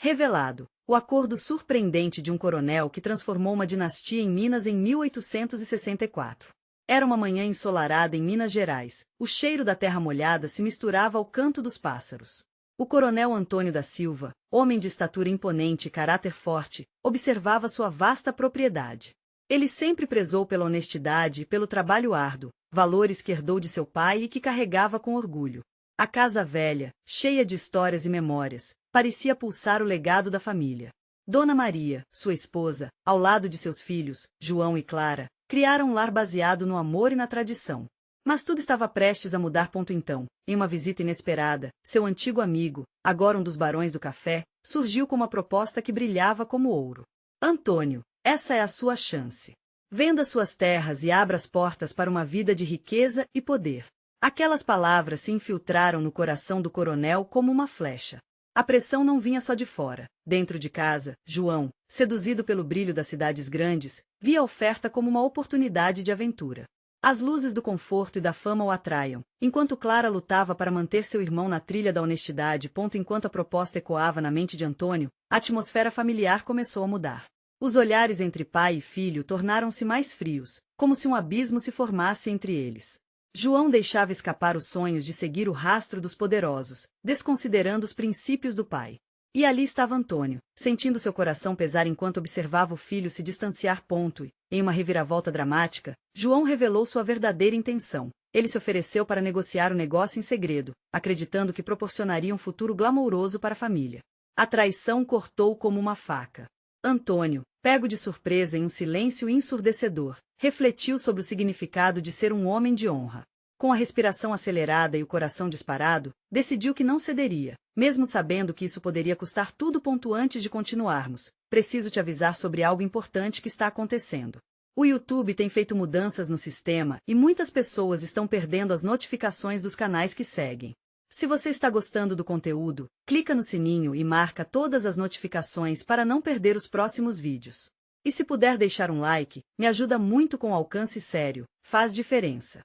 Revelado. O acordo surpreendente de um coronel que transformou uma dinastia em Minas em 1864. Era uma manhã ensolarada em Minas Gerais. O cheiro da terra molhada se misturava ao canto dos pássaros. O coronel Antônio da Silva, homem de estatura imponente e caráter forte, observava sua vasta propriedade. Ele sempre prezou pela honestidade e pelo trabalho árduo, valores que herdou de seu pai e que carregava com orgulho. A casa velha, cheia de histórias e memórias, parecia pulsar o legado da família. Dona Maria, sua esposa, ao lado de seus filhos, João e Clara, criaram um lar baseado no amor e na tradição. Mas tudo estava prestes a mudar. Então, em uma visita inesperada, seu antigo amigo, agora um dos barões do café, surgiu com uma proposta que brilhava como ouro. Antônio, essa é a sua chance. Venda suas terras e abra as portas para uma vida de riqueza e poder. Aquelas palavras se infiltraram no coração do coronel como uma flecha. A pressão não vinha só de fora. Dentro de casa, João, seduzido pelo brilho das cidades grandes, via a oferta como uma oportunidade de aventura. As luzes do conforto e da fama o atraiam, enquanto Clara lutava para manter seu irmão na trilha da honestidade. Enquanto a proposta ecoava na mente de Antônio, a atmosfera familiar começou a mudar. Os olhares entre pai e filho tornaram-se mais frios, como se um abismo se formasse entre eles. João deixava escapar os sonhos de seguir o rastro dos poderosos, desconsiderando os princípios do pai. E ali estava Antônio, sentindo seu coração pesar enquanto observava o filho se distanciar. E, em uma reviravolta dramática, João revelou sua verdadeira intenção. Ele se ofereceu para negociar o negócio em segredo, acreditando que proporcionaria um futuro glamouroso para a família. A traição cortou como uma faca. Antônio, pego de surpresa em um silêncio ensurdecedor, refletiu sobre o significado de ser um homem de honra. Com a respiração acelerada e o coração disparado, decidiu que não cederia, mesmo sabendo que isso poderia custar tudo. Antes de continuarmos, preciso te avisar sobre algo importante que está acontecendo. O YouTube tem feito mudanças no sistema e muitas pessoas estão perdendo as notificações dos canais que seguem. Se você está gostando do conteúdo, clica no sininho e marca todas as notificações para não perder os próximos vídeos. E se puder deixar um like, me ajuda muito com alcance sério, faz diferença.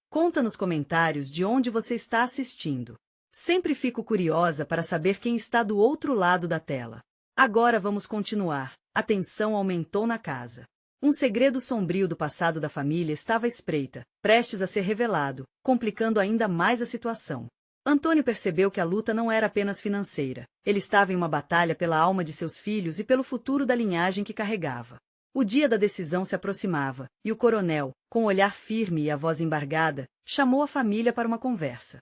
Conta nos comentários de onde você está assistindo. Sempre fico curiosa para saber quem está do outro lado da tela. Agora vamos continuar. A tensão aumentou na casa. Um segredo sombrio do passado da família estava à espreita, prestes a ser revelado, complicando ainda mais a situação. Antônio percebeu que a luta não era apenas financeira. Ele estava em uma batalha pela alma de seus filhos e pelo futuro da linhagem que carregava. O dia da decisão se aproximava, e o coronel, com o olhar firme e a voz embargada, chamou a família para uma conversa.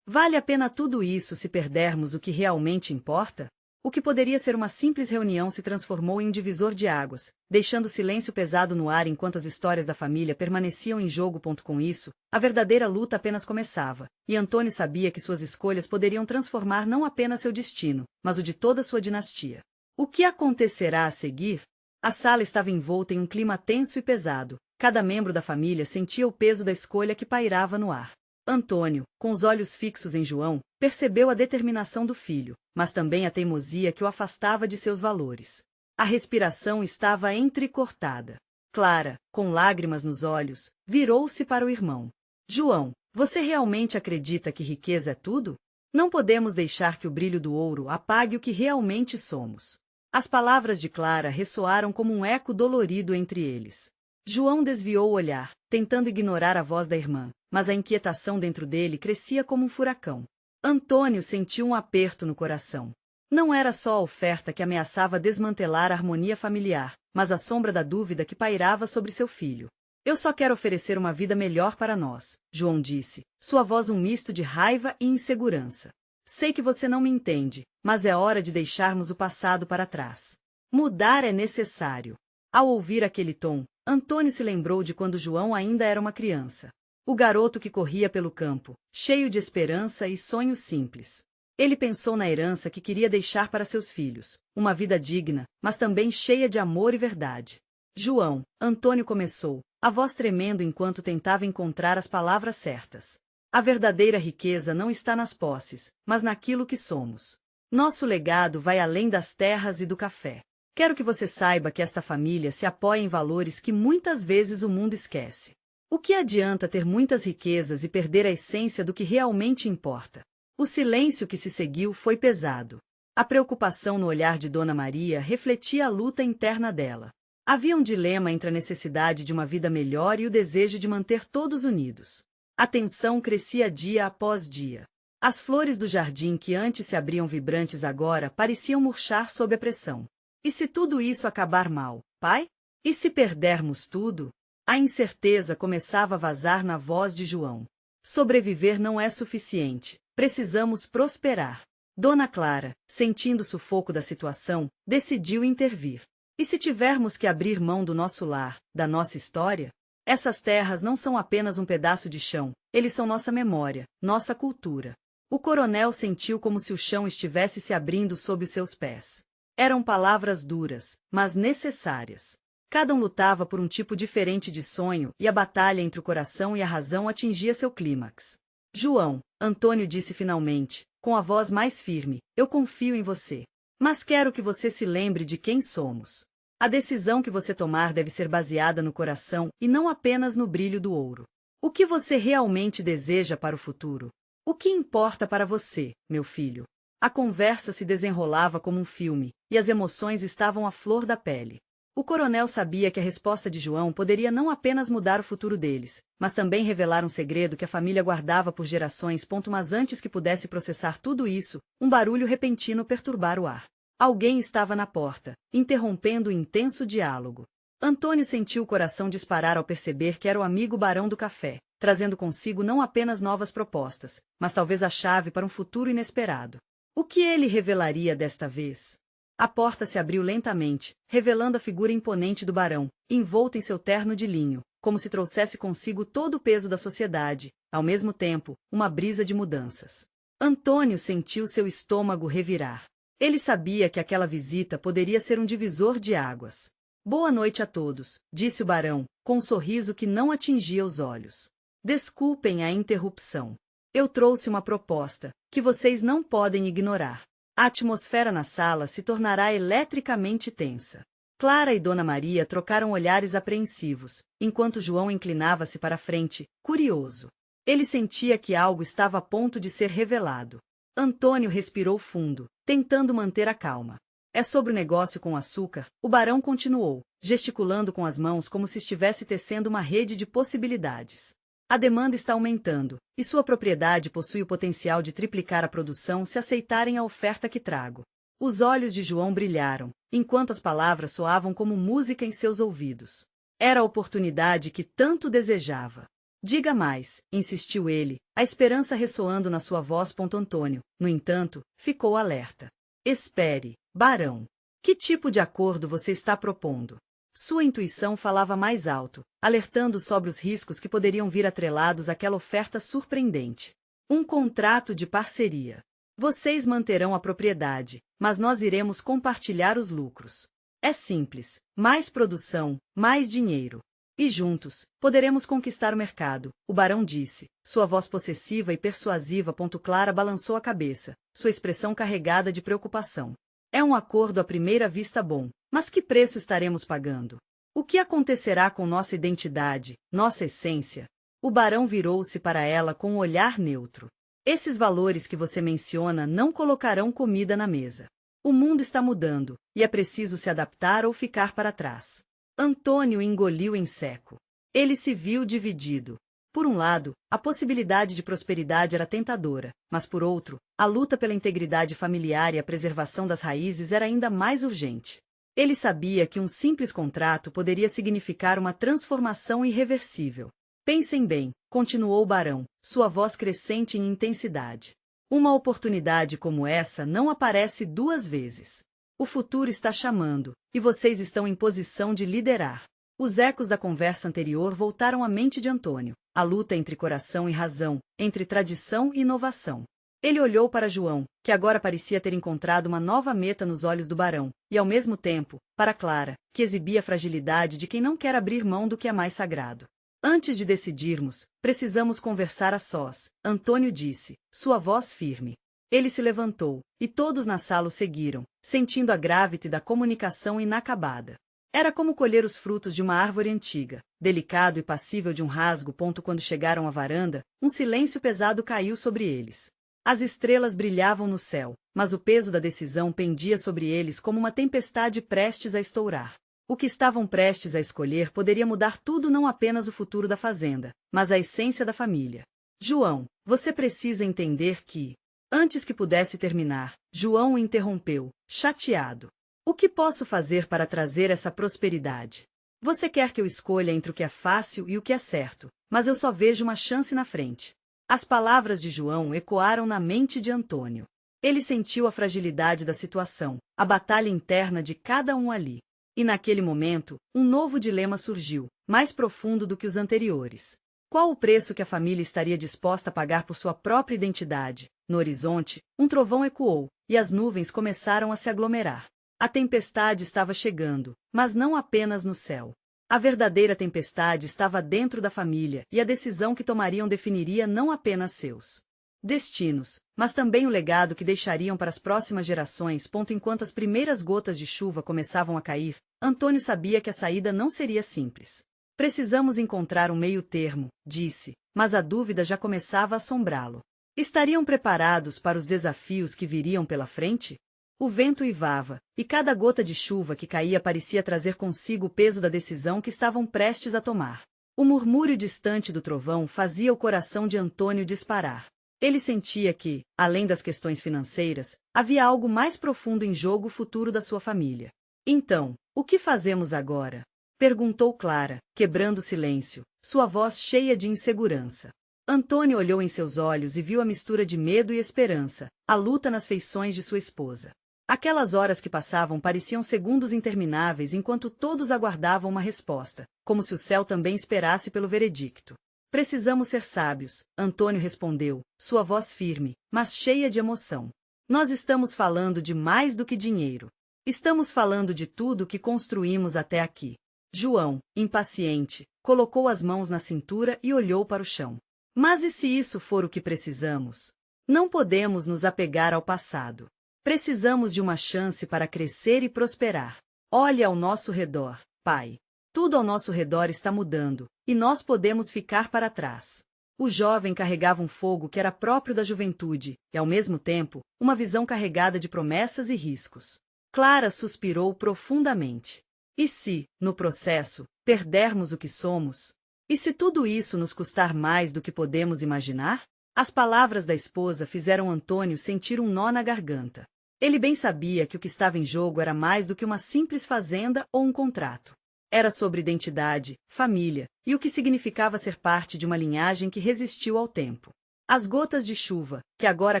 Vale a pena tudo isso se perdermos o que realmente importa? O que poderia ser uma simples reunião se transformou em um divisor de águas, deixando o silêncio pesado no ar enquanto as histórias da família permaneciam em jogo. Com isso, a verdadeira luta apenas começava, e Antônio sabia que suas escolhas poderiam transformar não apenas seu destino, mas o de toda sua dinastia. O que acontecerá a seguir? A sala estava envolta em um clima tenso e pesado. Cada membro da família sentia o peso da escolha que pairava no ar. Antônio, com os olhos fixos em João, percebeu a determinação do filho, mas também a teimosia que o afastava de seus valores. A respiração estava entrecortada. Clara, com lágrimas nos olhos, virou-se para o irmão. João, você realmente acredita que riqueza é tudo? Não podemos deixar que o brilho do ouro apague o que realmente somos. As palavras de Clara ressoaram como um eco dolorido entre eles. João desviou o olhar, tentando ignorar a voz da irmã, mas a inquietação dentro dele crescia como um furacão. Antônio sentiu um aperto no coração. Não era só a oferta que ameaçava desmantelar a harmonia familiar, mas a sombra da dúvida que pairava sobre seu filho. Eu só quero oferecer uma vida melhor para nós, João disse, sua voz um misto de raiva e insegurança. Sei que você não me entende, mas é hora de deixarmos o passado para trás. Mudar é necessário. Ao ouvir aquele tom, Antônio se lembrou de quando João ainda era uma criança. O garoto que corria pelo campo, cheio de esperança e sonhos simples. Ele pensou na herança que queria deixar para seus filhos, uma vida digna, mas também cheia de amor e verdade. João, Antônio começou, a voz tremendo enquanto tentava encontrar as palavras certas. A verdadeira riqueza não está nas posses, mas naquilo que somos. Nosso legado vai além das terras e do café. Quero que você saiba que esta família se apoia em valores que muitas vezes o mundo esquece. O que adianta ter muitas riquezas e perder a essência do que realmente importa? O silêncio que se seguiu foi pesado. A preocupação no olhar de Dona Maria refletia a luta interna dela. Havia um dilema entre a necessidade de uma vida melhor e o desejo de manter todos unidos. A tensão crescia dia após dia. As flores do jardim que antes se abriam vibrantes agora pareciam murchar sob a pressão. E se tudo isso acabar mal, pai? E se perdermos tudo? A incerteza começava a vazar na voz de João. Sobreviver não é suficiente, precisamos prosperar. Dona Clara, sentindo o sufoco da situação, decidiu intervir. E se tivermos que abrir mão do nosso lar, da nossa história? Essas terras não são apenas um pedaço de chão, eles são nossa memória, nossa cultura. O coronel sentiu como se o chão estivesse se abrindo sob os seus pés. Eram palavras duras, mas necessárias. Cada um lutava por um tipo diferente de sonho e a batalha entre o coração e a razão atingia seu clímax. João, Antônio disse finalmente, com a voz mais firme, eu confio em você. Mas quero que você se lembre de quem somos. A decisão que você tomar deve ser baseada no coração e não apenas no brilho do ouro. O que você realmente deseja para o futuro? O que importa para você, meu filho? A conversa se desenrolava como um filme, e as emoções estavam à flor da pele. O coronel sabia que a resposta de João poderia não apenas mudar o futuro deles, mas também revelar um segredo que a família guardava por gerações. Mas antes que pudesse processar tudo isso, um barulho repentino perturbara o ar. Alguém estava na porta, interrompendo o intenso diálogo. Antônio sentiu o coração disparar ao perceber que era o amigo Barão do Café, trazendo consigo não apenas novas propostas, mas talvez a chave para um futuro inesperado. O que ele revelaria desta vez? A porta se abriu lentamente, revelando a figura imponente do barão, envolto em seu terno de linho, como se trouxesse consigo todo o peso da sociedade, ao mesmo tempo, uma brisa de mudanças. Antônio sentiu seu estômago revirar. Ele sabia que aquela visita poderia ser um divisor de águas. Boa noite a todos, disse o barão, com um sorriso que não atingia os olhos. Desculpem a interrupção. Eu trouxe uma proposta, que vocês não podem ignorar. A atmosfera na sala se tornará eletricamente tensa. Clara e Dona Maria trocaram olhares apreensivos, enquanto João inclinava-se para a frente, curioso. Ele sentia que algo estava a ponto de ser revelado. Antônio respirou fundo, tentando manter a calma. É sobre o negócio com o açúcar, o barão continuou, gesticulando com as mãos como se estivesse tecendo uma rede de possibilidades. A demanda está aumentando, e sua propriedade possui o potencial de triplicar a produção se aceitarem a oferta que trago. Os olhos de João brilharam, enquanto as palavras soavam como música em seus ouvidos. Era a oportunidade que tanto desejava. Diga mais, insistiu ele, a esperança ressoando na sua voz. Antônio, no entanto, ficou alerta. Espere, barão. Que tipo de acordo você está propondo? Sua intuição falava mais alto, alertando sobre os riscos que poderiam vir atrelados àquela oferta surpreendente. Um contrato de parceria. Vocês manterão a propriedade, mas nós iremos compartilhar os lucros. É simples, mais produção, mais dinheiro. E juntos, poderemos conquistar o mercado, o barão disse, sua voz possessiva e persuasiva. Clara balançou a cabeça, sua expressão carregada de preocupação. É um acordo à primeira vista bom, mas que preço estaremos pagando? O que acontecerá com nossa identidade, nossa essência? O barão virou-se para ela com um olhar neutro. Esses valores que você menciona não colocarão comida na mesa. O mundo está mudando, e é preciso se adaptar ou ficar para trás. Antônio engoliu em seco. Ele se viu dividido. Por um lado, a possibilidade de prosperidade era tentadora, mas por outro, a luta pela integridade familiar e a preservação das raízes era ainda mais urgente. Ele sabia que um simples contrato poderia significar uma transformação irreversível. Pensem bem, continuou o barão, sua voz crescente em intensidade. Uma oportunidade como essa não aparece duas vezes. O futuro está chamando, e vocês estão em posição de liderar. Os ecos da conversa anterior voltaram à mente de Antônio, a luta entre coração e razão, entre tradição e inovação. Ele olhou para João, que agora parecia ter encontrado uma nova meta nos olhos do barão, e ao mesmo tempo, para Clara, que exibia a fragilidade de quem não quer abrir mão do que é mais sagrado. Antes de decidirmos, precisamos conversar a sós, Antônio disse, sua voz firme. Ele se levantou, e todos na sala o seguiram, sentindo a grávide da comunicação inacabada. Era como colher os frutos de uma árvore antiga, delicado e passível de um rasgo. Quando chegaram à varanda, um silêncio pesado caiu sobre eles. As estrelas brilhavam no céu, mas o peso da decisão pendia sobre eles como uma tempestade prestes a estourar. O que estavam prestes a escolher poderia mudar tudo, não apenas o futuro da fazenda, mas a essência da família. João, você precisa entender que... Antes que pudesse terminar, João o interrompeu, chateado. O que posso fazer para trazer essa prosperidade? Você quer que eu escolha entre o que é fácil e o que é certo, mas eu só vejo uma chance na frente. As palavras de João ecoaram na mente de Antônio. Ele sentiu a fragilidade da situação, a batalha interna de cada um ali. E naquele momento, um novo dilema surgiu, mais profundo do que os anteriores. Qual o preço que a família estaria disposta a pagar por sua própria identidade? No horizonte, um trovão ecoou, e as nuvens começaram a se aglomerar. A tempestade estava chegando, mas não apenas no céu. A verdadeira tempestade estava dentro da família, e a decisão que tomariam definiria não apenas seus destinos, mas também o legado que deixariam para as próximas gerações. Enquanto as primeiras gotas de chuva começavam a cair, Antônio sabia que a saída não seria simples. Precisamos encontrar um meio-termo, disse, mas a dúvida já começava a assombrá-lo. Estariam preparados para os desafios que viriam pela frente? O vento uivava, e cada gota de chuva que caía parecia trazer consigo o peso da decisão que estavam prestes a tomar. O murmúrio distante do trovão fazia o coração de Antônio disparar. Ele sentia que, além das questões financeiras, havia algo mais profundo em jogo: o futuro da sua família. Então, o que fazemos agora? Perguntou Clara, quebrando o silêncio, sua voz cheia de insegurança. Antônio olhou em seus olhos e viu a mistura de medo e esperança, a luta nas feições de sua esposa. Aquelas horas que passavam pareciam segundos intermináveis enquanto todos aguardavam uma resposta, como se o céu também esperasse pelo veredicto. Precisamos ser sábios, Antônio respondeu, sua voz firme, mas cheia de emoção. Nós estamos falando de mais do que dinheiro. Estamos falando de tudo o que construímos até aqui. João, impaciente, colocou as mãos na cintura e olhou para o chão. Mas e se isso for o que precisamos? Não podemos nos apegar ao passado. Precisamos de uma chance para crescer e prosperar. Olhe ao nosso redor, pai. Tudo ao nosso redor está mudando, e nós podemos ficar para trás. O jovem carregava um fogo que era próprio da juventude, e, ao mesmo tempo, uma visão carregada de promessas e riscos. Clara suspirou profundamente. E se, no processo, perdermos o que somos? E se tudo isso nos custar mais do que podemos imaginar? As palavras da esposa fizeram Antônio sentir um nó na garganta. Ele bem sabia que o que estava em jogo era mais do que uma simples fazenda ou um contrato. Era sobre identidade, família, e o que significava ser parte de uma linhagem que resistiu ao tempo. As gotas de chuva, que agora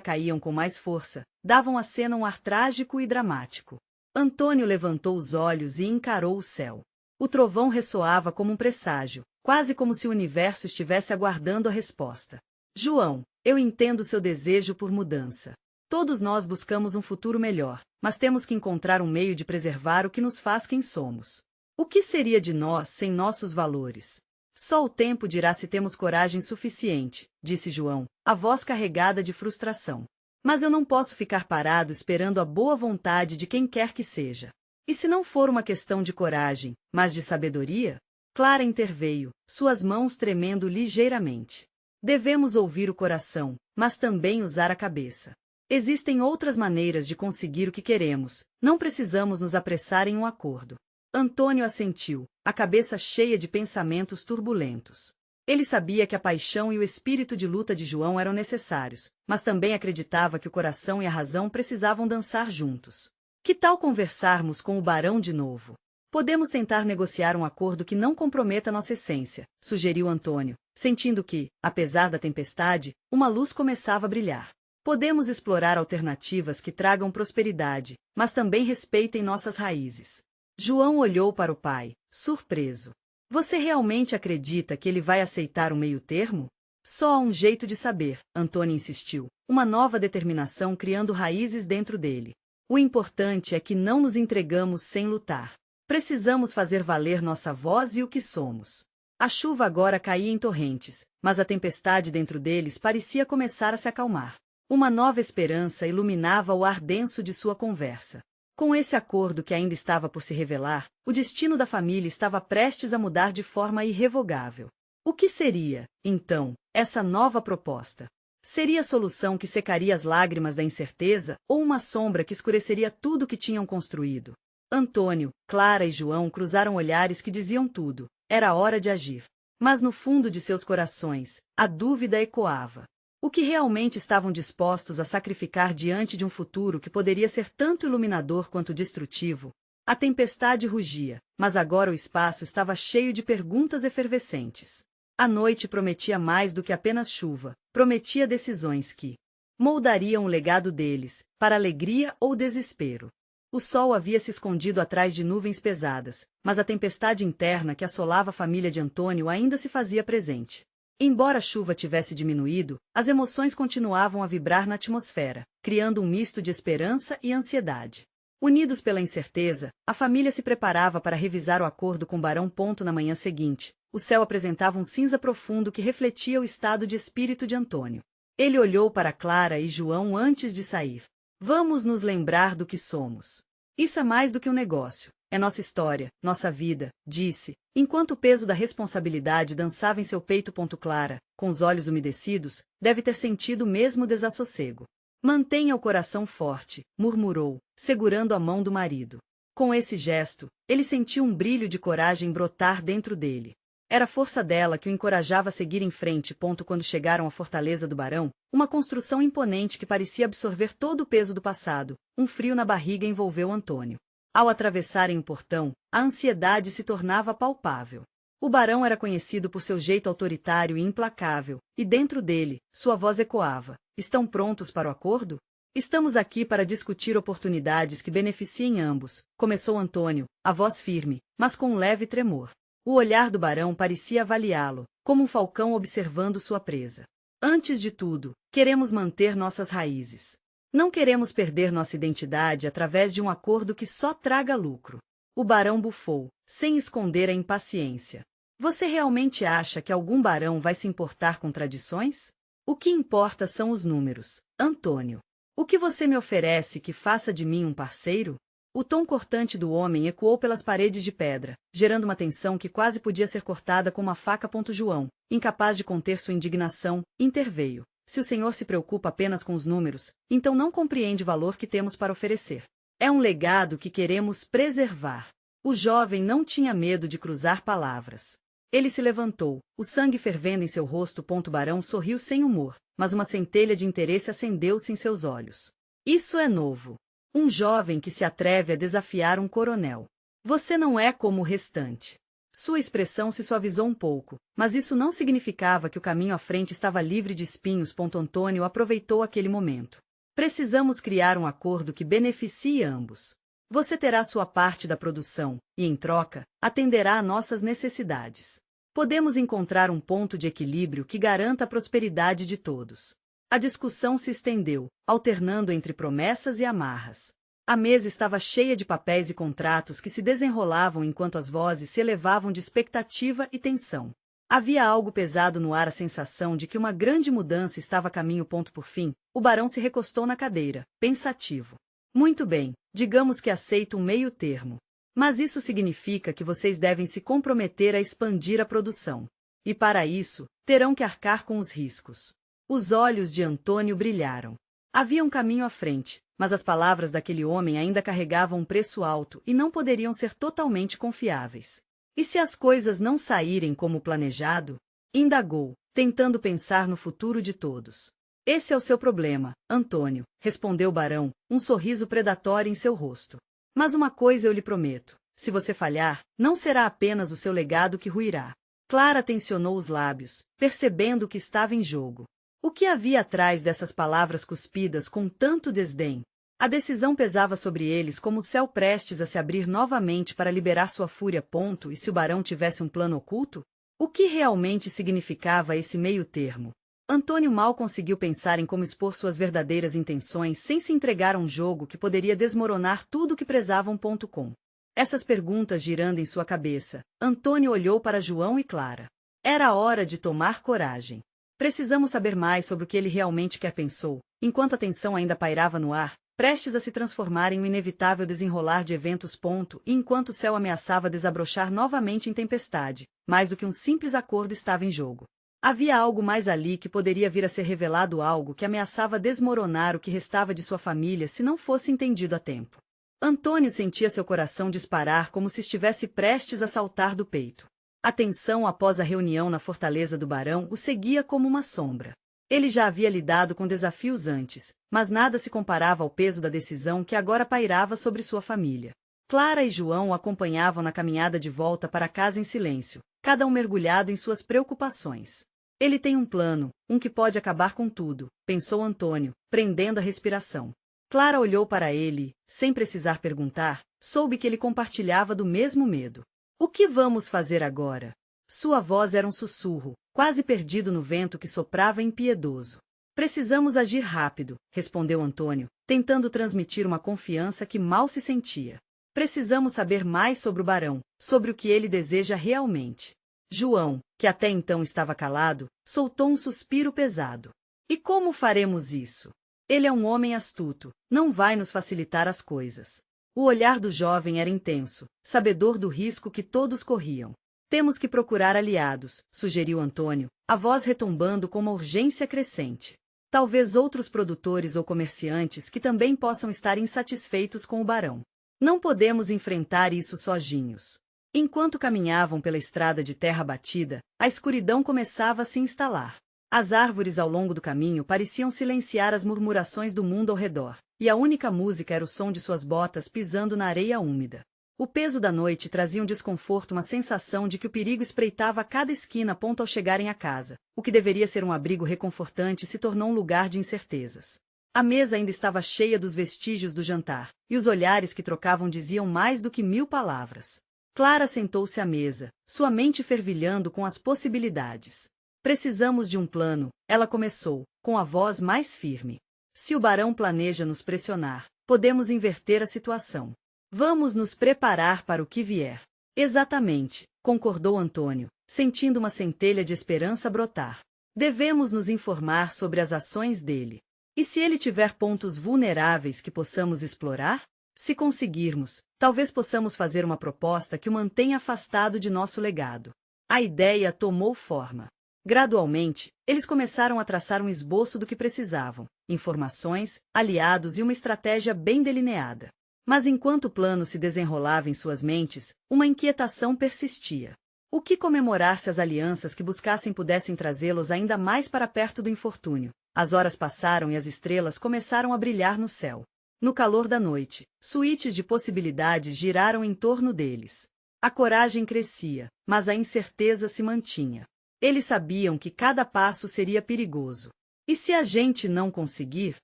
caíam com mais força, davam à cena um ar trágico e dramático. Antônio levantou os olhos e encarou o céu. O trovão ressoava como um presságio, quase como se o universo estivesse aguardando a resposta. João, eu entendo seu desejo por mudança. Todos nós buscamos um futuro melhor, mas temos que encontrar um meio de preservar o que nos faz quem somos. O que seria de nós sem nossos valores? Só o tempo dirá se temos coragem suficiente, disse João, a voz carregada de frustração. Mas eu não posso ficar parado esperando a boa vontade de quem quer que seja. E se não for uma questão de coragem, mas de sabedoria? Clara interveio, suas mãos tremendo ligeiramente. Devemos ouvir o coração, mas também usar a cabeça. Existem outras maneiras de conseguir o que queremos, não precisamos nos apressar em um acordo. Antônio assentiu, a cabeça cheia de pensamentos turbulentos. Ele sabia que a paixão e o espírito de luta de João eram necessários, mas também acreditava que o coração e a razão precisavam dançar juntos. Que tal conversarmos com o barão de novo? Podemos tentar negociar um acordo que não comprometa nossa essência, sugeriu Antônio, sentindo que, apesar da tempestade, uma luz começava a brilhar. Podemos explorar alternativas que tragam prosperidade, mas também respeitem nossas raízes. João olhou para o pai, surpreso. Você realmente acredita que ele vai aceitar o meio-termo? Só há um jeito de saber, Antônio insistiu, uma nova determinação criando raízes dentro dele. O importante é que não nos entregamos sem lutar. Precisamos fazer valer nossa voz e o que somos. A chuva agora caía em torrentes, mas a tempestade dentro deles parecia começar a se acalmar. Uma nova esperança iluminava o ar denso de sua conversa. Com esse acordo que ainda estava por se revelar, o destino da família estava prestes a mudar de forma irrevogável. O que seria, então, essa nova proposta? Seria a solução que secaria as lágrimas da incerteza ou uma sombra que escureceria tudo que tinham construído? Antônio, Clara e João cruzaram olhares que diziam tudo. Era hora de agir. Mas no fundo de seus corações, a dúvida ecoava. O que realmente estavam dispostos a sacrificar diante de um futuro que poderia ser tanto iluminador quanto destrutivo? A tempestade rugia, mas agora o espaço estava cheio de perguntas efervescentes. A noite prometia mais do que apenas chuva, prometia decisões que moldariam o legado deles, para alegria ou desespero. O sol havia se escondido atrás de nuvens pesadas, mas a tempestade interna que assolava a família de Antônio ainda se fazia presente. Embora a chuva tivesse diminuído, as emoções continuavam a vibrar na atmosfera, criando um misto de esperança e ansiedade. Unidos pela incerteza, a família se preparava para revisar o acordo com Barão. Na manhã seguinte, o céu apresentava um cinza profundo que refletia o estado de espírito de Antônio. Ele olhou para Clara e João antes de sair. Vamos nos lembrar do que somos. Isso é mais do que um negócio. É nossa história, nossa vida, disse, enquanto o peso da responsabilidade dançava em seu peito. Clara, com os olhos umedecidos, deve ter sentido o mesmo desassossego. Mantenha o coração forte, murmurou, segurando a mão do marido. Com esse gesto, ele sentiu um brilho de coragem brotar dentro dele. Era a força dela que o encorajava a seguir em frente. Quando chegaram à fortaleza do Barão, uma construção imponente que parecia absorver todo o peso do passado, um frio na barriga envolveu Antônio. Ao atravessarem o portão, a ansiedade se tornava palpável. O Barão era conhecido por seu jeito autoritário e implacável, e dentro dele, sua voz ecoava. Estão prontos para o acordo? Estamos aqui para discutir oportunidades que beneficiem ambos, começou Antônio, a voz firme, mas com um leve tremor. O olhar do Barão parecia avaliá-lo, como um falcão observando sua presa. Antes de tudo, queremos manter nossas raízes. Não queremos perder nossa identidade através de um acordo que só traga lucro. O Barão bufou, sem esconder a impaciência. Você realmente acha que algum barão vai se importar com tradições? O que importa são os números, Antônio. O que você me oferece que faça de mim um parceiro? O tom cortante do homem ecoou pelas paredes de pedra, gerando uma tensão que quase podia ser cortada com uma faca. João, incapaz de conter sua indignação, interveio. Se o senhor se preocupa apenas com os números, então não compreende o valor que temos para oferecer. É um legado que queremos preservar. O jovem não tinha medo de cruzar palavras. Ele se levantou, o sangue fervendo em seu rosto. Barão sorriu sem humor, mas uma centelha de interesse acendeu-se em seus olhos. Isso é novo. Um jovem que se atreve a desafiar um coronel. Você não é como o restante. Sua expressão se suavizou um pouco, mas isso não significava que o caminho à frente estava livre de espinhos. Antônio aproveitou aquele momento. Precisamos criar um acordo que beneficie ambos. Você terá sua parte da produção, e, em troca, atenderá a nossas necessidades. Podemos encontrar um ponto de equilíbrio que garanta a prosperidade de todos. A discussão se estendeu, alternando entre promessas e amarras. A mesa estava cheia de papéis e contratos que se desenrolavam enquanto as vozes se elevavam de expectativa e tensão. Havia algo pesado no ar, a sensação de que uma grande mudança estava a caminho. Por fim, o barão se recostou na cadeira, pensativo. Muito bem, digamos que aceito um meio termo. Mas isso significa que vocês devem se comprometer a expandir a produção. E para isso, terão que arcar com os riscos. Os olhos de Antônio brilharam. Havia um caminho à frente, mas as palavras daquele homem ainda carregavam um preço alto e não poderiam ser totalmente confiáveis. E se as coisas não saírem como planejado? Indagou, tentando pensar no futuro de todos. Esse é o seu problema, Antônio, respondeu o barão, um sorriso predatório em seu rosto. Mas uma coisa eu lhe prometo, se você falhar, não será apenas o seu legado que ruirá. Clara tensionou os lábios, percebendo o que estava em jogo. O que havia atrás dessas palavras cuspidas com tanto desdém? A decisão pesava sobre eles como o céu prestes a se abrir novamente para liberar sua fúria. E se o barão tivesse um plano oculto? O que realmente significava esse meio termo? Antônio mal conseguiu pensar em como expor suas verdadeiras intenções sem se entregar a um jogo que poderia desmoronar tudo o que prezavam. Com essas perguntas girando em sua cabeça, Antônio olhou para João e Clara. Era hora de tomar coragem. Precisamos saber mais sobre o que ele realmente quer, pensou, enquanto a tensão ainda pairava no ar, prestes a se transformar em um inevitável desenrolar de eventos. E enquanto o céu ameaçava desabrochar novamente em tempestade, mais do que um simples acordo estava em jogo. Havia algo mais ali que poderia vir a ser revelado, algo que ameaçava desmoronar o que restava de sua família se não fosse entendido a tempo. Antônio sentia seu coração disparar como se estivesse prestes a saltar do peito. A tensão após a reunião na fortaleza do barão o seguia como uma sombra. Ele já havia lidado com desafios antes, mas nada se comparava ao peso da decisão que agora pairava sobre sua família. Clara e João o acompanhavam na caminhada de volta para casa em silêncio, cada um mergulhado em suas preocupações. Ele tem um plano, um que pode acabar com tudo, pensou Antônio, prendendo a respiração. Clara olhou para ele, sem precisar perguntar, soube que ele compartilhava do mesmo medo. O que vamos fazer agora? Sua voz era um sussurro, quase perdido no vento que soprava impiedoso. Precisamos agir rápido, respondeu Antônio, tentando transmitir uma confiança que mal se sentia. Precisamos saber mais sobre o barão, sobre o que ele deseja realmente. João, que até então estava calado, soltou um suspiro pesado. E como faremos isso? Ele é um homem astuto, não vai nos facilitar as coisas. O olhar do jovem era intenso, sabedor do risco que todos corriam. Temos que procurar aliados, sugeriu Antônio, a voz retumbando com uma urgência crescente. Talvez outros produtores ou comerciantes que também possam estar insatisfeitos com o barão. Não podemos enfrentar isso sozinhos. Enquanto caminhavam pela estrada de terra batida, a escuridão começava a se instalar. As árvores ao longo do caminho pareciam silenciar as murmurações do mundo ao redor, e a única música era o som de suas botas pisando na areia úmida. O peso da noite trazia um desconforto, uma sensação de que o perigo espreitava a cada esquina ponto ao chegarem à casa. O que deveria ser um abrigo reconfortante se tornou um lugar de incertezas. A mesa ainda estava cheia dos vestígios do jantar, e os olhares que trocavam diziam mais do que 1000 palavras. Clara sentou-se à mesa, sua mente fervilhando com as possibilidades. Precisamos de um plano, ela começou, com a voz mais firme. Se o barão planeja nos pressionar, podemos inverter a situação. Vamos nos preparar para o que vier. Exatamente, concordou Antônio, sentindo uma centelha de esperança brotar. Devemos nos informar sobre as ações dele. E se ele tiver pontos vulneráveis que possamos explorar? Se conseguirmos, talvez possamos fazer uma proposta que o mantenha afastado de nosso legado. A ideia tomou forma. Gradualmente, eles começaram a traçar um esboço do que precisavam, informações, aliados e uma estratégia bem delineada. Mas enquanto o plano se desenrolava em suas mentes, uma inquietação persistia. O que comemorar se as alianças que buscassem pudessem trazê-los ainda mais para perto do infortúnio? As horas passaram e as estrelas começaram a brilhar no céu. No calor da noite, suítes de possibilidades giraram em torno deles. A coragem crescia, mas a incerteza se mantinha. Eles sabiam que cada passo seria perigoso. E se a gente não conseguir?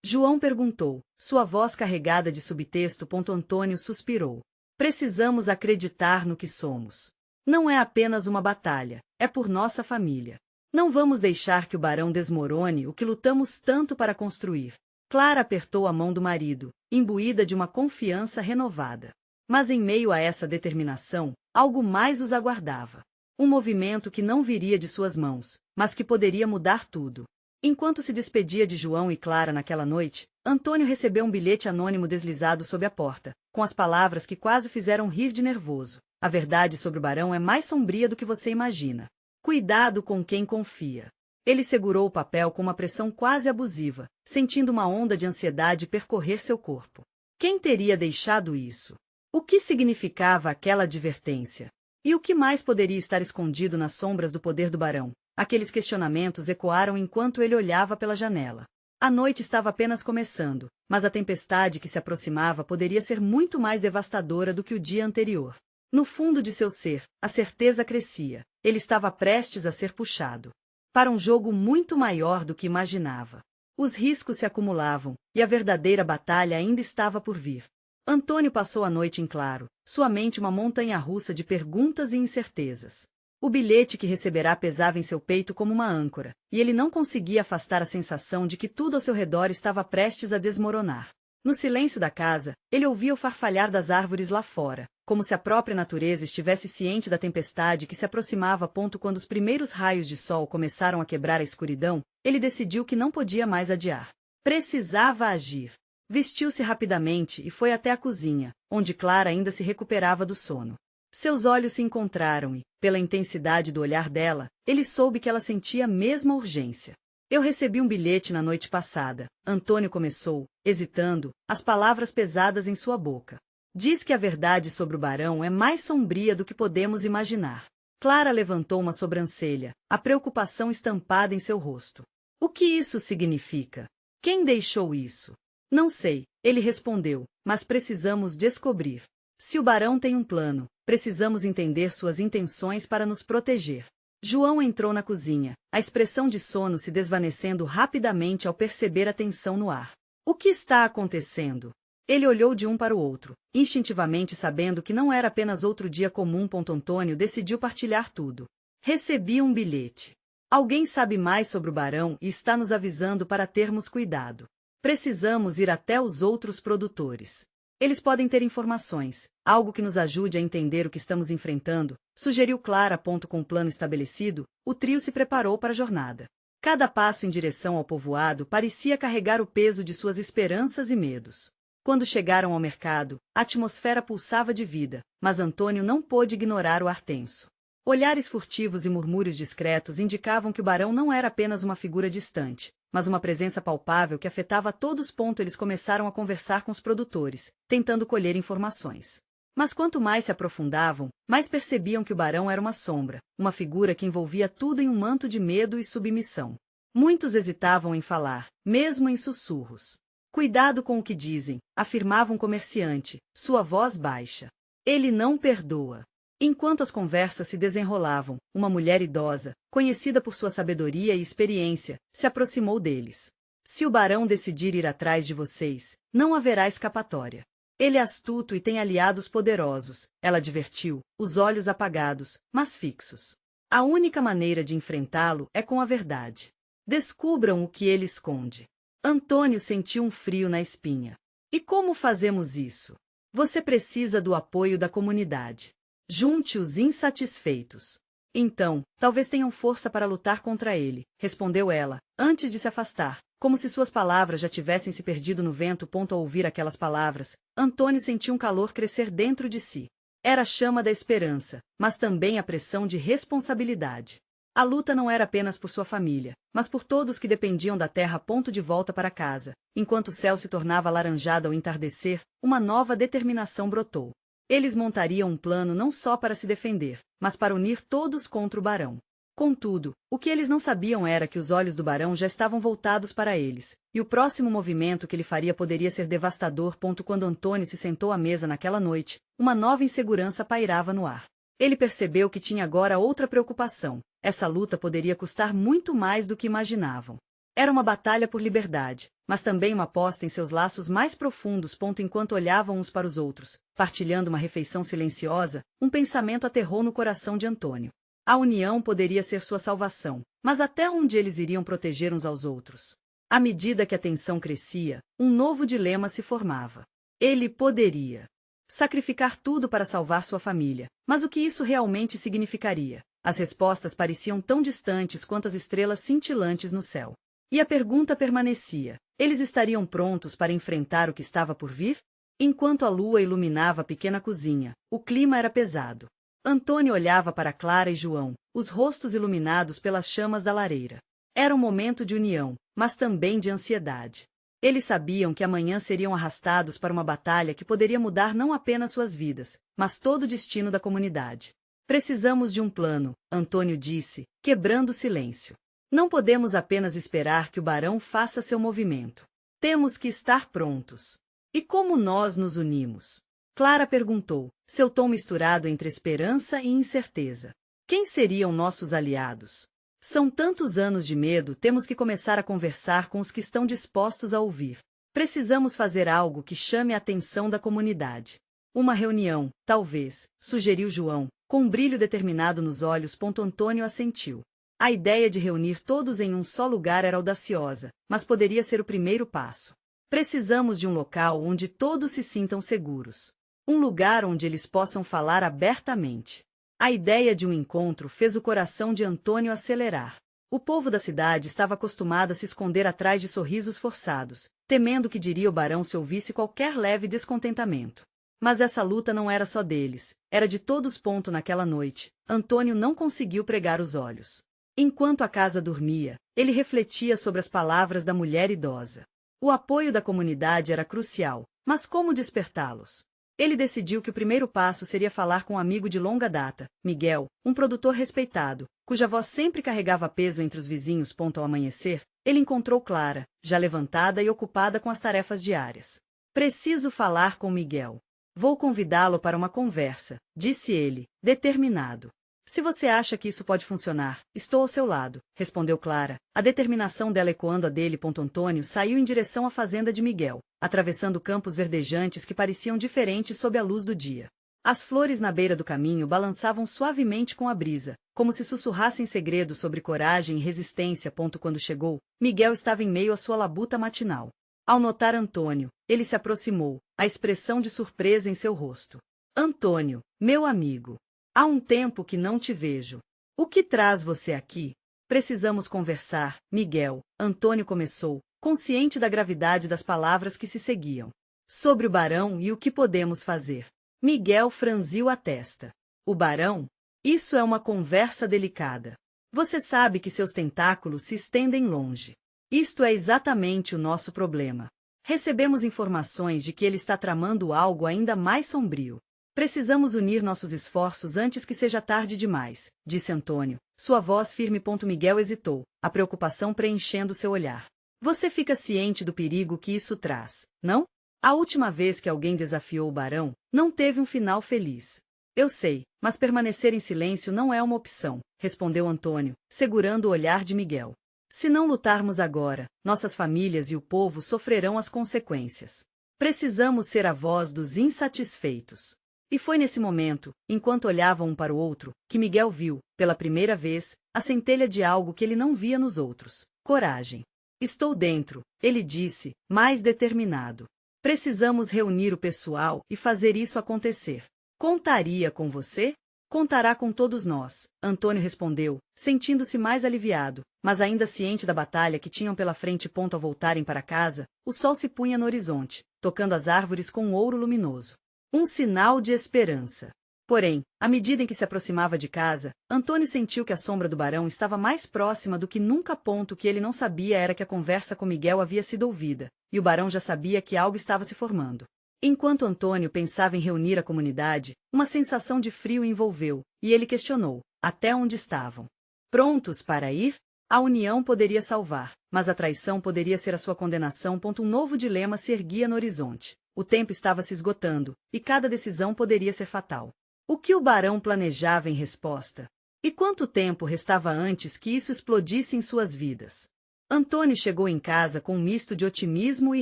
João perguntou, sua voz carregada de subtexto. Antônio suspirou. Precisamos acreditar no que somos. Não é apenas uma batalha, é por nossa família. Não vamos deixar que o barão desmorone o que lutamos tanto para construir. Clara apertou a mão do marido, imbuída de uma confiança renovada. Mas em meio a essa determinação, algo mais os aguardava. Um movimento que não viria de suas mãos, mas que poderia mudar tudo. Enquanto se despedia de João e Clara naquela noite, Antônio recebeu um bilhete anônimo deslizado sob a porta, com as palavras que quase fizeram rir de nervoso. A verdade sobre o barão é mais sombria do que você imagina. Cuidado com quem confia. Ele segurou o papel com uma pressão quase abusiva, sentindo uma onda de ansiedade percorrer seu corpo. Quem teria deixado isso? O que significava aquela advertência? E o que mais poderia estar escondido nas sombras do poder do barão? Aqueles questionamentos ecoaram enquanto ele olhava pela janela. A noite estava apenas começando, mas a tempestade que se aproximava poderia ser muito mais devastadora do que o dia anterior. No fundo de seu ser, a certeza crescia. Ele estava prestes a ser puxado para um jogo muito maior do que imaginava. Os riscos se acumulavam, e a verdadeira batalha ainda estava por vir. Antônio passou a noite em claro, sua mente uma montanha-russa de perguntas e incertezas. O bilhete que receberá pesava em seu peito como uma âncora, e ele não conseguia afastar a sensação de que tudo ao seu redor estava prestes a desmoronar. No silêncio da casa, ele ouvia o farfalhar das árvores lá fora, como se a própria natureza estivesse ciente da tempestade que se aproximava. Quando os primeiros raios de sol começaram a quebrar a escuridão, ele decidiu que não podia mais adiar. Precisava agir. Vestiu-se rapidamente e foi até a cozinha, onde Clara ainda se recuperava do sono. Seus olhos se encontraram e, pela intensidade do olhar dela, ele soube que ela sentia a mesma urgência. Eu recebi um bilhete na noite passada. Antônio começou, hesitando, as palavras pesadas em sua boca. Diz que a verdade sobre o barão é mais sombria do que podemos imaginar. Clara levantou uma sobrancelha, a preocupação estampada em seu rosto. O que isso significa? Quem deixou isso? Não sei, ele respondeu, mas precisamos descobrir. Se o barão tem um plano, precisamos entender suas intenções para nos proteger. João entrou na cozinha, a expressão de sono se desvanecendo rapidamente ao perceber a tensão no ar. O que está acontecendo? Ele olhou de um para o outro, instintivamente sabendo que não era apenas outro dia comum. Antônio decidiu partilhar tudo. Recebi um bilhete. Alguém sabe mais sobre o barão e está nos avisando para termos cuidado. Precisamos ir até os outros produtores. Eles podem ter informações, algo que nos ajude a entender o que estamos enfrentando, sugeriu Clara. Com o plano estabelecido, o trio se preparou para a jornada. Cada passo em direção ao povoado parecia carregar o peso de suas esperanças e medos. Quando chegaram ao mercado, a atmosfera pulsava de vida, mas Antônio não pôde ignorar o ar tenso. Olhares furtivos e murmúrios discretos indicavam que o barão não era apenas uma figura distante, mas uma presença palpável que afetava a todos. Eles começaram a conversar com os produtores, tentando colher informações. Mas quanto mais se aprofundavam, mais percebiam que o barão era uma sombra, uma figura que envolvia tudo em um manto de medo e submissão. Muitos hesitavam em falar, mesmo em sussurros. Cuidado com o que dizem, afirmava um comerciante, sua voz baixa. Ele não perdoa. Enquanto as conversas se desenrolavam, uma mulher idosa, conhecida por sua sabedoria e experiência, se aproximou deles. Se o barão decidir ir atrás de vocês, não haverá escapatória. Ele é astuto e tem aliados poderosos, ela advertiu, os olhos apagados, mas fixos. A única maneira de enfrentá-lo é com a verdade. Descubram o que ele esconde. Antônio sentiu um frio na espinha. E como fazemos isso? Você precisa do apoio da comunidade. Junte os insatisfeitos. Então, talvez tenham força para lutar contra ele, respondeu ela, antes de se afastar, como se suas palavras já tivessem se perdido no vento. Ao ouvir aquelas palavras, Antônio sentiu um calor crescer dentro de si. Era a chama da esperança, mas também a pressão de responsabilidade. A luta não era apenas por sua família, mas por todos que dependiam da terra. De volta para casa, enquanto o céu se tornava alaranjado ao entardecer, uma nova determinação brotou. Eles montariam um plano não só para se defender, mas para unir todos contra o barão. Contudo, o que eles não sabiam era que os olhos do barão já estavam voltados para eles, e o próximo movimento que ele faria poderia ser devastador. Quando Antônio se sentou à mesa naquela noite, uma nova insegurança pairava no ar. Ele percebeu que tinha agora outra preocupação. Essa luta poderia custar muito mais do que imaginavam. Era uma batalha por liberdade, mas também uma aposta em seus laços mais profundos. Enquanto olhavam uns para os outros, partilhando uma refeição silenciosa, um pensamento aterrou no coração de Antônio. A união poderia ser sua salvação, mas até onde eles iriam proteger uns aos outros? À medida que a tensão crescia, um novo dilema se formava. Ele poderia sacrificar tudo para salvar sua família, mas o que isso realmente significaria? As respostas pareciam tão distantes quanto as estrelas cintilantes no céu. E a pergunta permanecia: eles estariam prontos para enfrentar o que estava por vir? Enquanto a lua iluminava a pequena cozinha, o clima era pesado. Antônio olhava para Clara e João, os rostos iluminados pelas chamas da lareira. Era um momento de união, mas também de ansiedade. Eles sabiam que amanhã seriam arrastados para uma batalha que poderia mudar não apenas suas vidas, mas todo o destino da comunidade. Precisamos de um plano, Antônio disse, quebrando o silêncio. Não podemos apenas esperar que o barão faça seu movimento. Temos que estar prontos. E como nós nos unimos? Clara perguntou, seu tom misturado entre esperança e incerteza. Quem seriam nossos aliados? São tantos anos de medo, temos que começar a conversar com os que estão dispostos a ouvir. Precisamos fazer algo que chame a atenção da comunidade. Uma reunião, talvez, sugeriu João, com um brilho determinado nos olhos. Antônio assentiu. A ideia de reunir todos em um só lugar era audaciosa, mas poderia ser o primeiro passo. Precisamos de um local onde todos se sintam seguros. Um lugar onde eles possam falar abertamente. A ideia de um encontro fez o coração de Antônio acelerar. O povo da cidade estava acostumado a se esconder atrás de sorrisos forçados, temendo o que diria o barão se ouvisse qualquer leve descontentamento. Mas essa luta não era só deles, era de todos. Naquela noite, Antônio não conseguiu pregar os olhos. Enquanto a casa dormia, ele refletia sobre as palavras da mulher idosa. O apoio da comunidade era crucial, mas como despertá-los? Ele decidiu que o primeiro passo seria falar com um amigo de longa data, Miguel, um produtor respeitado, cuja voz sempre carregava peso entre os vizinhos. Ao amanhecer, ele encontrou Clara, já levantada e ocupada com as tarefas diárias. Preciso falar com Miguel. Vou convidá-lo para uma conversa, disse ele, determinado. Se você acha que isso pode funcionar, estou ao seu lado, respondeu Clara, a determinação dela ecoando a dele. Antônio saiu em direção à fazenda de Miguel, atravessando campos verdejantes que pareciam diferentes sob a luz do dia. As flores na beira do caminho balançavam suavemente com a brisa, como se sussurrassem segredos sobre coragem e resistência. Quando chegou, Miguel estava em meio à sua labuta matinal. Ao notar Antônio, ele se aproximou, a expressão de surpresa em seu rosto. Antônio, meu amigo. Há um tempo que não te vejo. O que traz você aqui? Precisamos conversar, Miguel, Antônio começou, consciente da gravidade das palavras que se seguiam. Sobre o barão e o que podemos fazer. Miguel franziu a testa. O barão? Isso é uma conversa delicada. Você sabe que seus tentáculos se estendem longe. Isto é exatamente o nosso problema. Recebemos informações de que ele está tramando algo ainda mais sombrio. Precisamos unir nossos esforços antes que seja tarde demais, disse Antônio, sua voz firme. Miguel hesitou, a preocupação preenchendo seu olhar. Você fica ciente do perigo que isso traz, não? A última vez que alguém desafiou o barão, não teve um final feliz. Eu sei, mas permanecer em silêncio não é uma opção, respondeu Antônio, segurando o olhar de Miguel. Se não lutarmos agora, nossas famílias e o povo sofrerão as consequências. Precisamos ser a voz dos insatisfeitos. E foi nesse momento, enquanto olhavam um para o outro, que Miguel viu, pela primeira vez, a centelha de algo que ele não via nos outros: coragem. Estou dentro, ele disse, mais determinado. Precisamos reunir o pessoal e fazer isso acontecer. Contaria com você? Contará com todos nós, Antônio respondeu, sentindo-se mais aliviado, mas ainda ciente da batalha que tinham pela frente. Ao voltarem para casa, o sol se punha no horizonte, tocando as árvores com um ouro luminoso. Um sinal de esperança. Porém, à medida em que se aproximava de casa, Antônio sentiu que a sombra do barão estava mais próxima do que nunca. O que ele não sabia era que a conversa com Miguel havia sido ouvida, e o barão já sabia que algo estava se formando. Enquanto Antônio pensava em reunir a comunidade, uma sensação de frio o envolveu, e ele questionou: até onde estavam? Prontos para ir? A união poderia salvar, mas a traição poderia ser a sua condenação. Um novo dilema se erguia no horizonte. O tempo estava se esgotando, e cada decisão poderia ser fatal. O que o barão planejava em resposta? E quanto tempo restava antes que isso explodisse em suas vidas? Antônio chegou em casa com um misto de otimismo e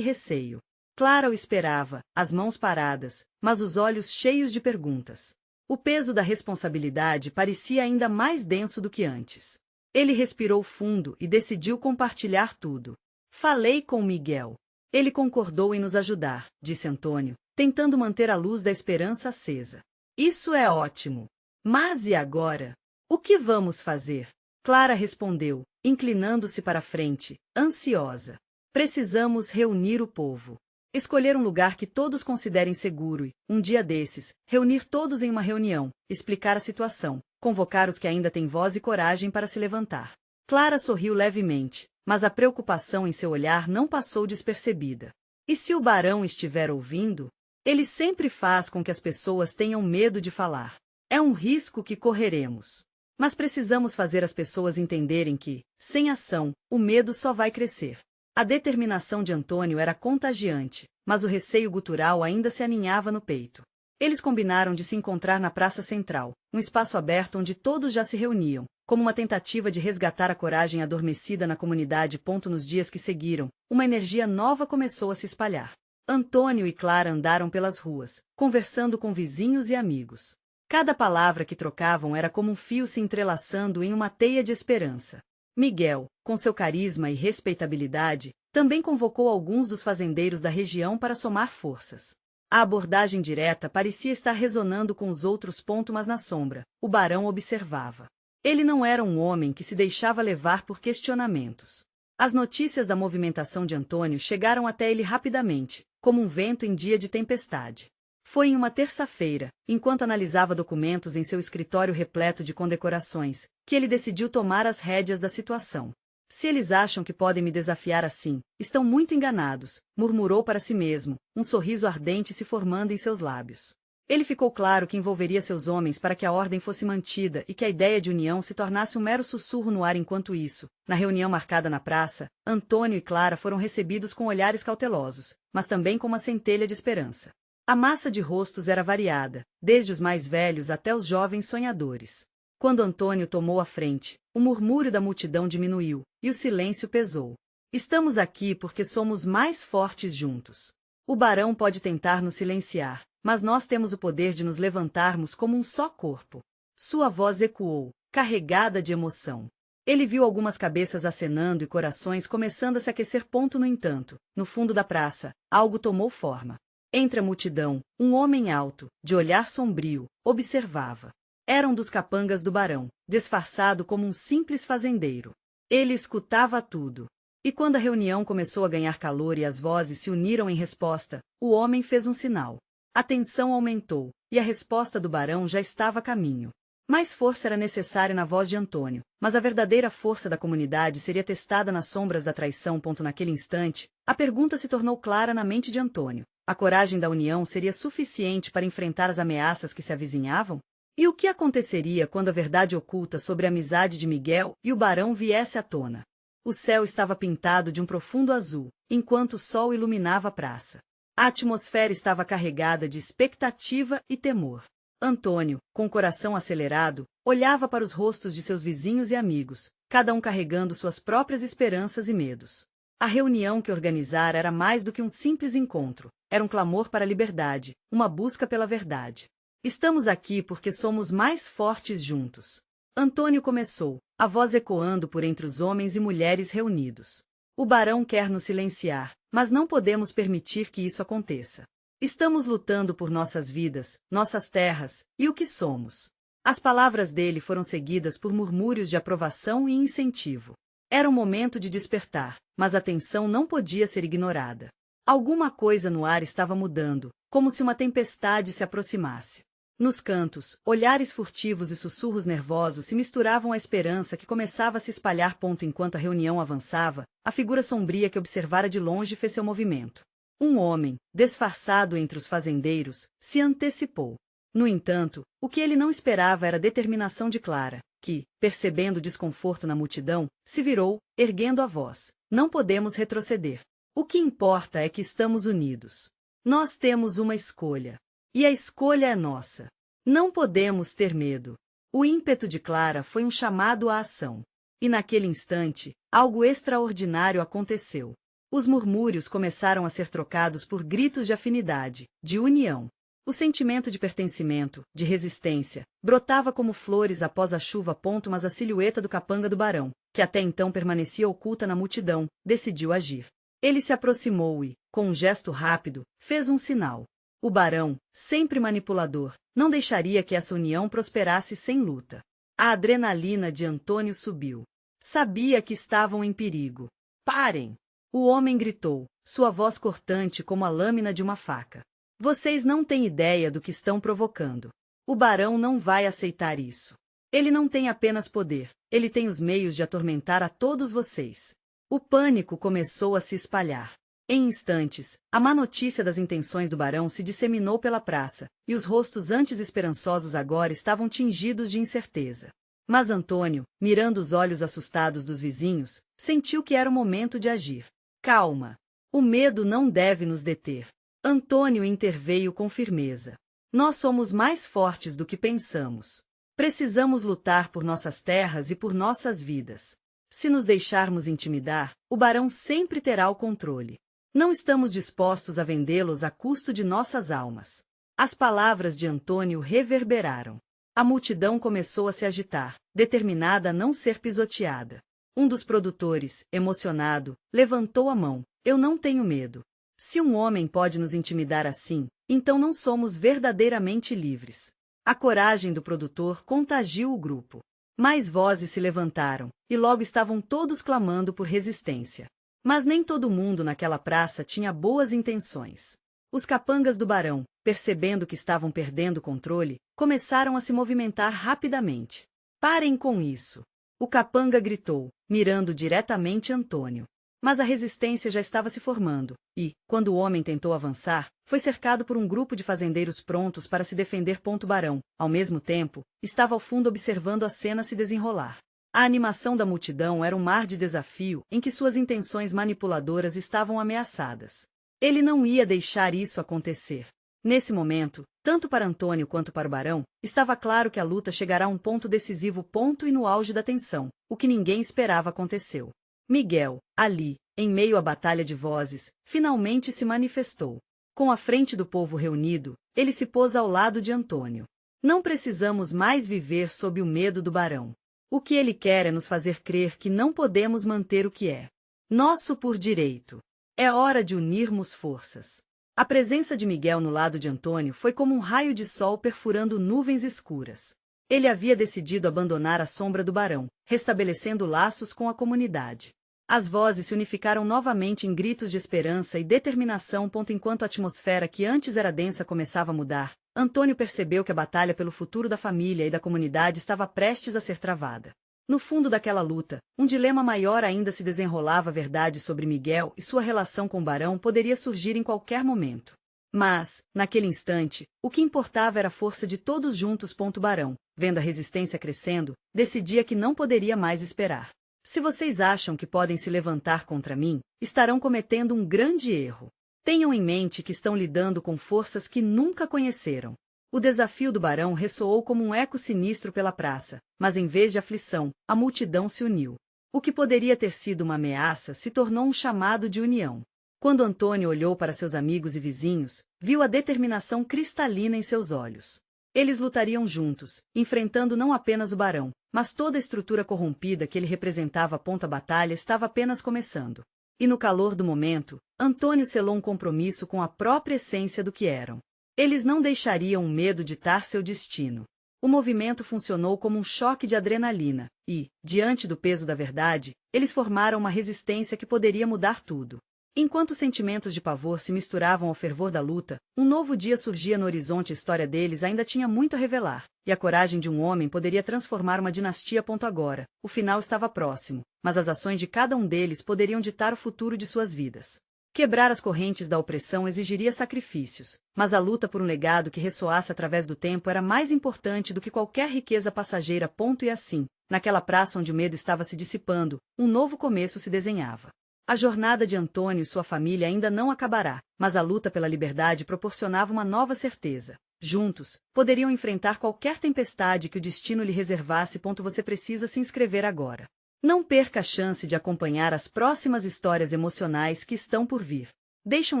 receio. Clara o esperava, as mãos paradas, mas os olhos cheios de perguntas. O peso da responsabilidade parecia ainda mais denso do que antes. Ele respirou fundo e decidiu compartilhar tudo. Falei com Miguel. Ele concordou em nos ajudar, disse Antônio, tentando manter a luz da esperança acesa. Isso é ótimo. Mas e agora? O que vamos fazer? Clara respondeu, inclinando-se para a frente, ansiosa. Precisamos reunir o povo. Escolher um lugar que todos considerem seguro e, um dia desses, reunir todos em uma reunião, explicar a situação, convocar os que ainda têm voz e coragem para se levantar. Clara sorriu levemente, mas a preocupação em seu olhar não passou despercebida. E se o barão estiver ouvindo? Ele sempre faz com que as pessoas tenham medo de falar. É um risco que correremos. Mas precisamos fazer as pessoas entenderem que, sem ação, o medo só vai crescer. A determinação de Antônio era contagiante, mas o receio gutural ainda se aninhava no peito. Eles combinaram de se encontrar na Praça Central, um espaço aberto onde todos já se reuniam, como uma tentativa de resgatar a coragem adormecida na comunidade. Nos dias que seguiram, uma energia nova começou a se espalhar. Antônio e Clara andaram pelas ruas, conversando com vizinhos e amigos. Cada palavra que trocavam era como um fio se entrelaçando em uma teia de esperança. Miguel, com seu carisma e respeitabilidade, também convocou alguns dos fazendeiros da região para somar forças. A abordagem direta parecia estar ressonando com os outros. Mas na sombra, o barão observava. Ele não era um homem que se deixava levar por questionamentos. As notícias da movimentação de Antônio chegaram até ele rapidamente, como um vento em dia de tempestade. Foi em uma terça-feira, enquanto analisava documentos em seu escritório repleto de condecorações, que ele decidiu tomar as rédeas da situação. Se eles acham que podem me desafiar assim, estão muito enganados, murmurou para si mesmo, um sorriso ardente se formando em seus lábios. Ele ficou claro que envolveria seus homens para que a ordem fosse mantida e que a ideia de união se tornasse um mero sussurro no ar. Enquanto isso, na reunião marcada na praça, Antônio e Clara foram recebidos com olhares cautelosos, mas também com uma centelha de esperança. A massa de rostos era variada, desde os mais velhos até os jovens sonhadores. Quando Antônio tomou a frente, o murmúrio da multidão diminuiu, e o silêncio pesou. Estamos aqui porque somos mais fortes juntos. O barão pode tentar nos silenciar, mas nós temos o poder de nos levantarmos como um só corpo. Sua voz ecoou, carregada de emoção. Ele viu algumas cabeças acenando e corações começando a se aquecer. No entanto, no fundo da praça, algo tomou forma. Entre a multidão, um homem alto, de olhar sombrio, observava. Era um dos capangas do barão, disfarçado como um simples fazendeiro. Ele escutava tudo. E quando a reunião começou a ganhar calor e as vozes se uniram em resposta, o homem fez um sinal. A tensão aumentou, e a resposta do barão já estava a caminho. Mais força era necessária na voz de Antônio, mas a verdadeira força da comunidade seria testada nas sombras da traição. Naquele instante, a pergunta se tornou clara na mente de Antônio. A coragem da união seria suficiente para enfrentar as ameaças que se avizinhavam? E o que aconteceria quando a verdade oculta sobre a amizade de Miguel e o barão viesse à tona? O céu estava pintado de um profundo azul, enquanto o sol iluminava a praça. A atmosfera estava carregada de expectativa e temor. Antônio, com o coração acelerado, olhava para os rostos de seus vizinhos e amigos, cada um carregando suas próprias esperanças e medos. A reunião que organizara era mais do que um simples encontro, era um clamor para a liberdade, uma busca pela verdade. Estamos aqui porque somos mais fortes juntos. Antônio começou, a voz ecoando por entre os homens e mulheres reunidos. O barão quer nos silenciar, mas não podemos permitir que isso aconteça. Estamos lutando por nossas vidas, nossas terras, e o que somos. As palavras dele foram seguidas por murmúrios de aprovação e incentivo. Era um momento de despertar, mas a tensão não podia ser ignorada. Alguma coisa no ar estava mudando, como se uma tempestade se aproximasse. Nos cantos, olhares furtivos e sussurros nervosos se misturavam à esperança que começava a se espalhar. Enquanto a reunião avançava, a figura sombria que observara de longe fez seu movimento. Um homem, disfarçado entre os fazendeiros, se antecipou. No entanto, o que ele não esperava era a determinação de Clara, que, percebendo o desconforto na multidão, se virou, erguendo a voz. Não podemos retroceder. O que importa é que estamos unidos. Nós temos uma escolha. E a escolha é nossa. Não podemos ter medo. O ímpeto de Clara foi um chamado à ação. E naquele instante, algo extraordinário aconteceu. Os murmúrios começaram a ser trocados por gritos de afinidade, de união. O sentimento de pertencimento, de resistência, brotava como flores após a chuva. Mas a silhueta do capanga do barão, que até então permanecia oculta na multidão, decidiu agir. Ele se aproximou e, com um gesto rápido, fez um sinal. O barão, sempre manipulador, não deixaria que essa união prosperasse sem luta. A adrenalina de Antônio subiu. Sabia que estavam em perigo. Parem! O homem gritou, sua voz cortante como a lâmina de uma faca. Vocês não têm ideia do que estão provocando. O barão não vai aceitar isso. Ele não tem apenas poder, ele tem os meios de atormentar a todos vocês. O pânico começou a se espalhar. Em instantes, a má notícia das intenções do barão se disseminou pela praça, e os rostos antes esperançosos agora estavam tingidos de incerteza. Mas Antônio, mirando os olhos assustados dos vizinhos, sentiu que era o momento de agir. Calma! O medo não deve nos deter. Antônio interveio com firmeza. Nós somos mais fortes do que pensamos. Precisamos lutar por nossas terras e por nossas vidas. Se nos deixarmos intimidar, o barão sempre terá o controle. Não estamos dispostos a vendê-los a custo de nossas almas. As palavras de Antônio reverberaram. A multidão começou a se agitar, determinada a não ser pisoteada. Um dos produtores, emocionado, levantou a mão. Eu não tenho medo. Se um homem pode nos intimidar assim, então não somos verdadeiramente livres. A coragem do produtor contagiou o grupo. Mais vozes se levantaram, e logo estavam todos clamando por resistência. Mas nem todo mundo naquela praça tinha boas intenções. Os capangas do barão, percebendo que estavam perdendo o controle, começaram a se movimentar rapidamente. Parem com isso! O capanga gritou, mirando diretamente Antônio. Mas a resistência já estava se formando, e, quando o homem tentou avançar, foi cercado por um grupo de fazendeiros prontos para se defender. Barão, ao mesmo tempo, estava ao fundo observando a cena se desenrolar. A animação da multidão era um mar de desafio em que suas intenções manipuladoras estavam ameaçadas. Ele não ia deixar isso acontecer. Nesse momento, tanto para Antônio quanto para o barão, estava claro que a luta chegará a um ponto decisivo e no auge da tensão, o que ninguém esperava aconteceu. Miguel, ali, em meio à batalha de vozes, finalmente se manifestou. Com a frente do povo reunido, ele se pôs ao lado de Antônio. Não precisamos mais viver sob o medo do barão. O que ele quer é nos fazer crer que não podemos manter o que é nosso por direito. É hora de unirmos forças. A presença de Miguel no lado de Antônio foi como um raio de sol perfurando nuvens escuras. Ele havia decidido abandonar a sombra do barão, restabelecendo laços com a comunidade. As vozes se unificaram novamente em gritos de esperança e determinação. Enquanto a atmosfera que antes era densa começava a mudar, Antônio percebeu que a batalha pelo futuro da família e da comunidade estava prestes a ser travada. No fundo daquela luta, um dilema maior ainda se desenrolava. A verdade sobre Miguel e sua relação com o barão poderia surgir em qualquer momento. Mas, naquele instante, o que importava era a força de todos juntos. Barão, vendo a resistência crescendo, decidia que não poderia mais esperar. Se vocês acham que podem se levantar contra mim, estarão cometendo um grande erro. Tenham em mente que estão lidando com forças que nunca conheceram. O desafio do barão ressoou como um eco sinistro pela praça, mas em vez de aflição, a multidão se uniu. O que poderia ter sido uma ameaça se tornou um chamado de união. Quando Antônio olhou para seus amigos e vizinhos, viu a determinação cristalina em seus olhos. Eles lutariam juntos, enfrentando não apenas o barão, mas toda a estrutura corrompida que ele representava. A batalha estava apenas começando. E no calor do momento, Antônio selou um compromisso com a própria essência do que eram. Eles não deixariam o medo ditar seu destino. O movimento funcionou como um choque de adrenalina, e, diante do peso da verdade, eles formaram uma resistência que poderia mudar tudo. Enquanto sentimentos de pavor se misturavam ao fervor da luta, um novo dia surgia no horizonte. A história deles ainda tinha muito a revelar, e a coragem de um homem poderia transformar uma dinastia. Agora, o final estava próximo, mas as ações de cada um deles poderiam ditar o futuro de suas vidas. Quebrar as correntes da opressão exigiria sacrifícios, mas a luta por um legado que ressoasse através do tempo era mais importante do que qualquer riqueza passageira. E assim, naquela praça onde o medo estava se dissipando, um novo começo se desenhava. A jornada de Antônio e sua família ainda não acabará, mas a luta pela liberdade proporcionava uma nova certeza. Juntos, poderiam enfrentar qualquer tempestade que o destino lhe reservasse. Você precisa se inscrever agora. Não perca a chance de acompanhar as próximas histórias emocionais que estão por vir. Deixe um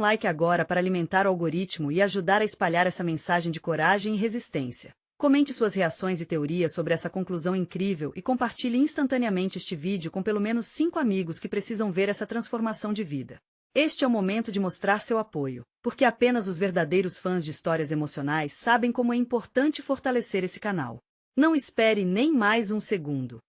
like agora para alimentar o algoritmo e ajudar a espalhar essa mensagem de coragem e resistência. Comente suas reações e teorias sobre essa conclusão incrível e compartilhe instantaneamente este vídeo com pelo menos 5 amigos que precisam ver essa transformação de vida. Este é o momento de mostrar seu apoio, porque apenas os verdadeiros fãs de histórias emocionais sabem como é importante fortalecer esse canal. Não espere nem mais um segundo.